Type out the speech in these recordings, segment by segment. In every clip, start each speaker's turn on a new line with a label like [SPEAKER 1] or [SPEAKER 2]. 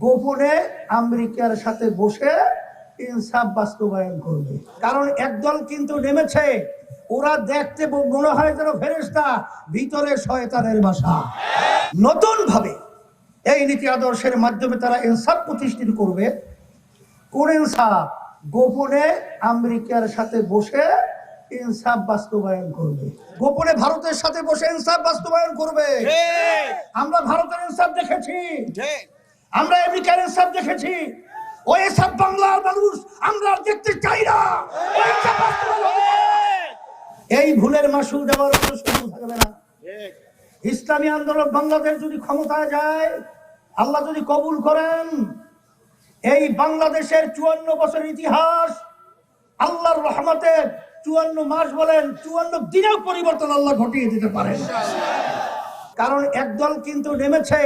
[SPEAKER 1] গোপনে আমেরিকার সাথে বসে ইনসাফ বাস্তবায়ন করবে। কারণ একদল কিন্তু নেমেছে, ওরা দেখতে মনে হয় যেন ফেরেশতা, ভিতরে শয়তানের বাসা। নতুন ভাবে এই নীতি আদর্শের মাধ্যমে তারা ইনসাফ প্রতিষ্ঠিত করবে। কোন ইনসাফ? গোপনে আমেরিকার সাথে বসে ইনসাফ বাস্তবায়ন করবে। গোপনে ভারতের সাথে বসে ইনসাফ বাস্তবায়ন করবে। আমরা ভারতের ইনসাফ দেখেছি, আমরা আমেরিকার ইনসাফ দেখেছি। ওই সব বাংলার মানুষ আমরা দেখতে চাই না। এই ভুলের মাসুল দেওয়ার কোনো সুযোগ থাকবে না। ইসলামী আন্দোলন বাংলাদেশ যদি ক্ষমতায় যায়, আল্লাহ যদি কবুল করেন, এই বাংলাদেশের 54 বছরের ইতিহাস আল্লাহর রহমতে 54 মাস বলেন 54 দিনেও পরিবর্তন আল্লাহ ঘটিয়ে দিতে পারেন। কারণ একদল কিন্তু নেমেছে,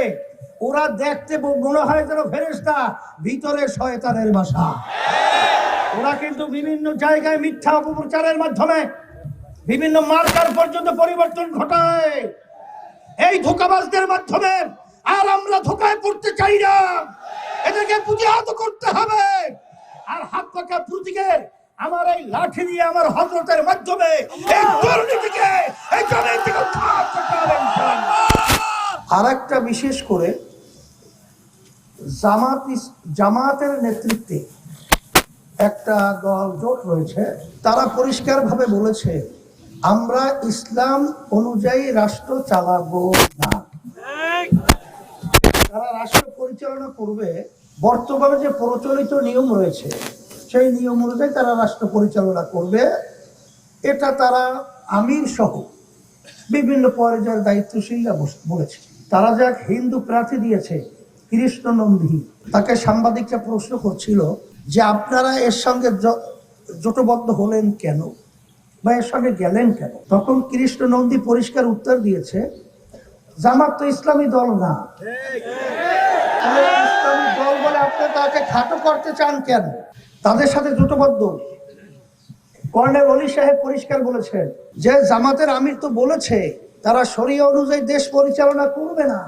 [SPEAKER 1] ওরা দেখতে মনে হয় যেন ফেরেশতা, ভিতরে শয়তানের বাসা। ওরা কিন্তু বিভিন্ন জায়গায় মিথ্যা অপপ্রচারের মাধ্যমে বিভিন্ন মার্কার পর্যন্ত পরিবর্তন ঘটায় এই ধোঁকাবাজদের মাধ্যমে। আর আমরা ধোঁকায় পড়তে চাই না, এদেরকে প্রতিহত করতে হবে। আর হাত পাকা প্রতীকের আমার এই লাঠি দিয়ে আমার হযরতের মাধ্যমে এই দুর্নীতিকে এই জমিন থেকে উৎখাত করতে হবে ইনশাআল্লাহ। আরেকটা বিশেষ করে জামাতের নেতৃত্বে একটা দল জোট রয়েছে, তারা পরিষ্কারভাবে বলেছে আমরা ইসলাম অনুযায়ী রাষ্ট্র চালাবো না। তারা রাষ্ট্র পরিচালনা করবে বর্তমানে যে প্রচলিত নিয়ম রয়েছে সেই নিয়ম অনুযায়ী তারা রাষ্ট্র পরিচালনা করবে। এটা তারা আমির সহ বিভিন্ন পর্যায়ের দায়িত্বশীলরা বলেছে। তারা যাক হিন্দু প্রার্থী দিয়েছে কৃষ্ণ নন্দী, তাকে সাংবাদিকরা প্রশ্ন করছিল যে আপনারা এর সঙ্গে জোটবদ্ধ হলেন কেন বা এর সঙ্গে গেলেন কেন? তখন কৃষ্ণ নন্দী পরিষ্কার উত্তর দিয়েছে, জামাত তো ইসলামী দল না। ইসলামী দল বলে আপনি তাকে খাটো করতে চান কেন? তাদের সাথে জোটবদ্ধ। কর্নেল অলি সাহেব পরিষ্কার বলেছেন যে জামাতের আমির তো বলেছে তারা শরিয়া অনুযায়ী দেশ পরিচালনা করবে না।